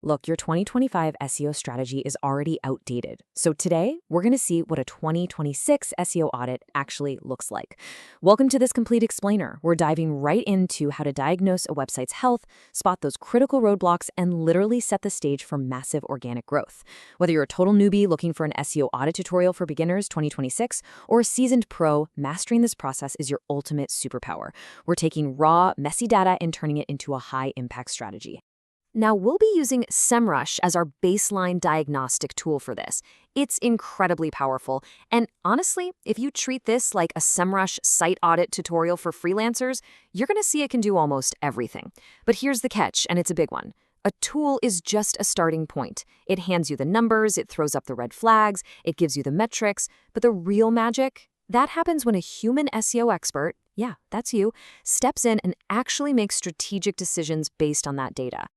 Look, your 2025 SEO strategy is already outdated. So today, we're going to see what a 2026 SEO audit actually looks like. Welcome to this complete explainer. We're diving right into how to diagnose a website's health, spot those critical roadblocks, and literally set the stage for massive organic growth. Whether you're a total newbie looking for an SEO audit tutorial for beginners 2026 or a seasoned pro, mastering this process is your ultimate superpower. We're taking raw, messy data and turning it into a high-impact strategy. Now, we'll be using Semrush as our baseline diagnostic tool for this. It's incredibly powerful, and honestly, if you treat this like a Semrush site audit tutorial for freelancers, you're going to see it can do almost everything. But here's the catch, and it's a big one. A tool is just a starting point. It hands you the numbers, it throws up the red flags, it gives you the metrics, but the real magic, that happens when a human SEO expert, yeah, that's you, steps in and actually makes strategic decisions based on that data.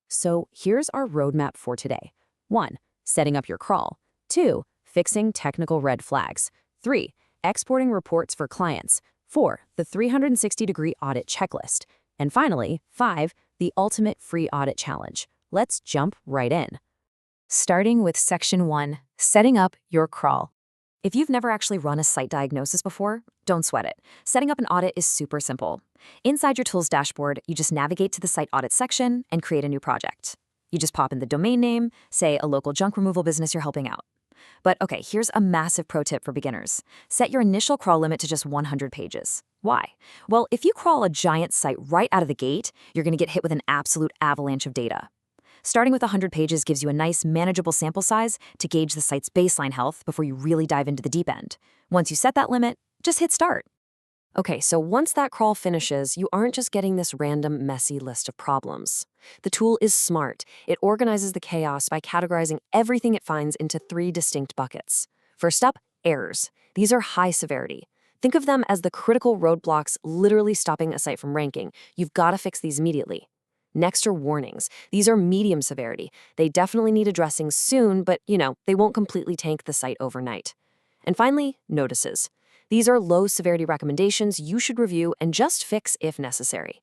So here's our roadmap for today. 1. Setting up your crawl. 2. Fixing technical red flags. 3. Exporting reports for clients. 4. The 360-degree audit checklist. And finally, 5. The ultimate free audit challenge. Let's jump right in. Starting with Section 1, Setting up your crawl. If you've never actually run a site diagnosis before, don't sweat it. Setting up an audit is super simple. Inside your tools dashboard, you just navigate to the site audit section and create a new project. You just pop in the domain name, say a local junk removal business you're helping out. But okay, here's a massive pro tip for beginners. Set your initial crawl limit to just 100 pages. Why? Well, if you crawl a giant site right out of the gate, you're going to get hit with an absolute avalanche of data. Starting with 100 pages gives you a nice, manageable sample size to gauge the site's baseline health before you really dive into the deep end. Once you set that limit, just hit start. Okay, so once that crawl finishes, you aren't just getting this random, messy list of problems. The tool is smart. It organizes the chaos by categorizing everything it finds into 3 distinct buckets. First up, errors. These are high severity. Think of them as the critical roadblocks literally stopping a site from ranking. You've got to fix these immediately. Next are warnings. These are medium severity. They definitely need addressing soon, but, they won't completely tank the site overnight. And finally, notices. These are low-severity recommendations you should review and just fix if necessary.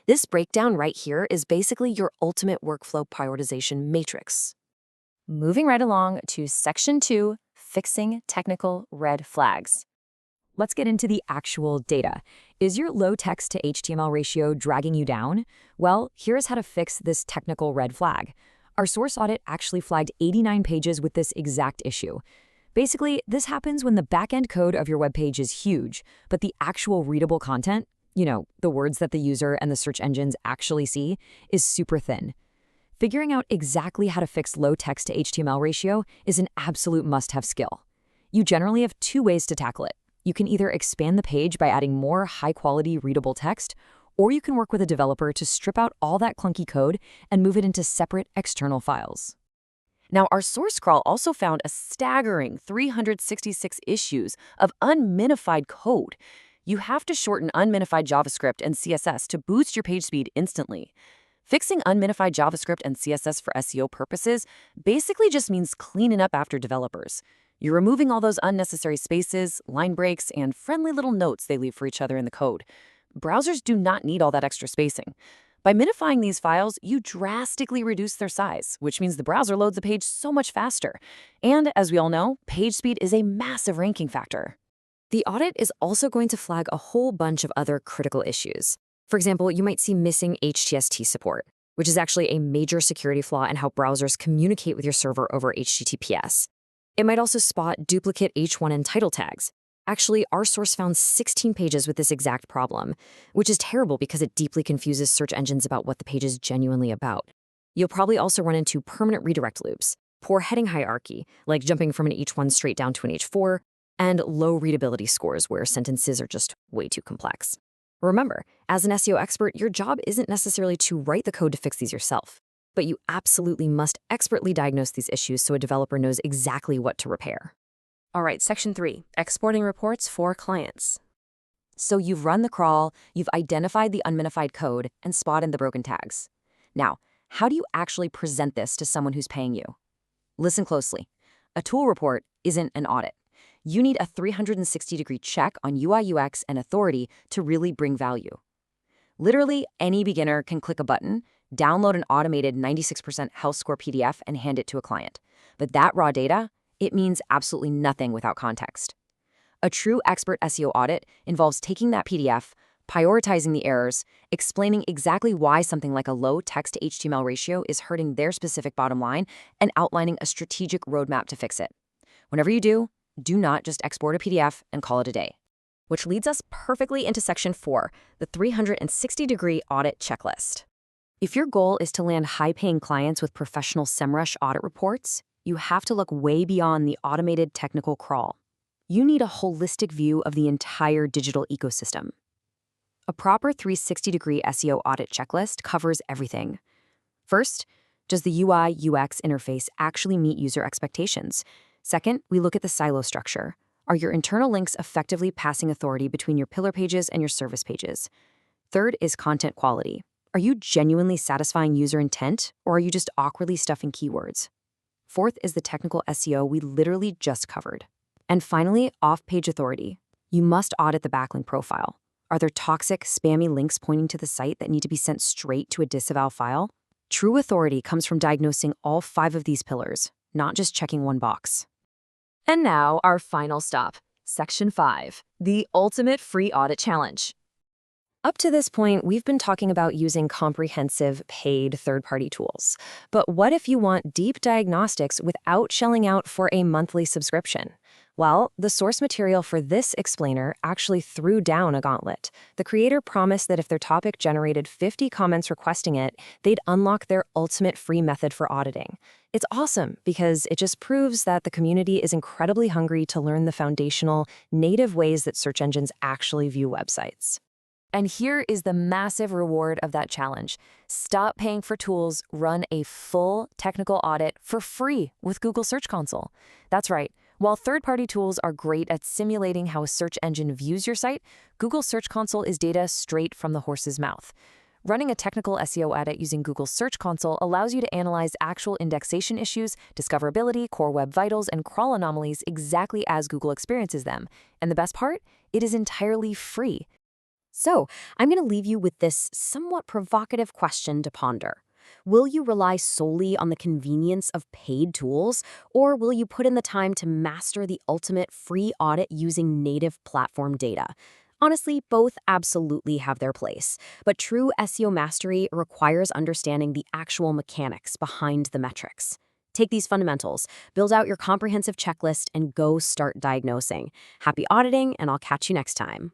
This breakdown right here is basically your ultimate workflow prioritization matrix. Moving right along to Section 2, Fixing Technical Red Flags. Let's get into the actual data. Is your low text to HTML ratio dragging you down? Well, here's how to fix this technical red flag. Our source audit actually flagged 89 pages with this exact issue. Basically, this happens when the backend code of your web page is huge, but the actual readable content, the words that the user and the search engines actually see, is super thin. Figuring out exactly how to fix low text to HTML ratio is an absolute must-have skill. You generally have 2 ways to tackle it. You can either expand the page by adding more high-quality readable text, or you can work with a developer to strip out all that clunky code and move it into separate external files. Now, our source crawl also found a staggering 366 issues of unminified code. You have to shorten unminified JavaScript and CSS to boost your page speed instantly. Fixing unminified JavaScript and CSS for SEO purposes basically just means cleaning up after developers. You're removing all those unnecessary spaces, line breaks, and friendly little notes they leave for each other in the code. Browsers do not need all that extra spacing. By minifying these files, you drastically reduce their size, which means the browser loads the page so much faster. And as we all know, page speed is a massive ranking factor. The audit is also going to flag a whole bunch of other critical issues. For example, you might see missing HTTP support, which is actually a major security flaw in how browsers communicate with your server over HTTPS. It might also spot duplicate H1N title tags. Actually, our source found 16 pages with this exact problem, which is terrible because it deeply confuses search engines about what the page is genuinely about. You'll probably also run into permanent redirect loops, poor heading hierarchy, like jumping from an H1 straight down to an H4, and low readability scores where sentences are just way too complex. Remember, as an SEO expert, your job isn't necessarily to write the code to fix these yourself, but you absolutely must expertly diagnose these issues so a developer knows exactly what to repair. All right, Section 3, Exporting Reports for Clients. So you've run the crawl, you've identified the unminified code, and spotted the broken tags. Now, how do you actually present this to someone who's paying you? Listen closely. A tool report isn't an audit. You need a 360-degree check on UI, UX, and authority to really bring value. Literally, any beginner can click a button, download an automated 96% health score PDF and hand it to a client. But that raw data, it means absolutely nothing without context. A true expert SEO audit involves taking that PDF, prioritizing the errors, explaining exactly why something like a low text to HTML ratio is hurting their specific bottom line, and outlining a strategic roadmap to fix it. Whenever you do not just export a PDF and call it a day. Which leads us perfectly into Section 4, the 360-degree audit checklist. If your goal is to land high-paying clients with professional Semrush audit reports, you have to look way beyond the automated technical crawl. You need a holistic view of the entire digital ecosystem. A proper 360-degree SEO audit checklist covers everything. First, does the UI/UX interface actually meet user expectations? Second, we look at the silo structure. Are your internal links effectively passing authority between your pillar pages and your service pages? Third is content quality. Are you genuinely satisfying user intent, or are you just awkwardly stuffing keywords? Fourth is the technical SEO we literally just covered. And finally, off-page authority. You must audit the backlink profile. Are there toxic, spammy links pointing to the site that need to be sent straight to a disavow file? True authority comes from diagnosing all 5 of these pillars, not just checking one box. And now, our final stop, Section 5, the ultimate free audit challenge. Up to this point, we've been talking about using comprehensive, paid third-party tools. But what if you want deep diagnostics without shelling out for a monthly subscription? Well, the source material for this explainer actually threw down a gauntlet. The creator promised that if their topic generated 50 comments requesting it, they'd unlock their ultimate free method for auditing. It's awesome because it just proves that the community is incredibly hungry to learn the foundational, native ways that search engines actually view websites. And here is the massive reward of that challenge. Stop paying for tools, run a full technical audit for free with Google Search Console. That's right. While third-party tools are great at simulating how a search engine views your site, Google Search Console is data straight from the horse's mouth. Running a technical SEO audit using Google Search Console allows you to analyze actual indexation issues, discoverability, core web vitals, and crawl anomalies exactly as Google experiences them. And the best part? It is entirely free. So, I'm going to leave you with this somewhat provocative question to ponder. Will you rely solely on the convenience of paid tools, or will you put in the time to master the ultimate free audit using native platform data? Honestly, both absolutely have their place, but true SEO mastery requires understanding the actual mechanics behind the metrics. Take these fundamentals, build out your comprehensive checklist, and go start diagnosing. Happy auditing, and I'll catch you next time.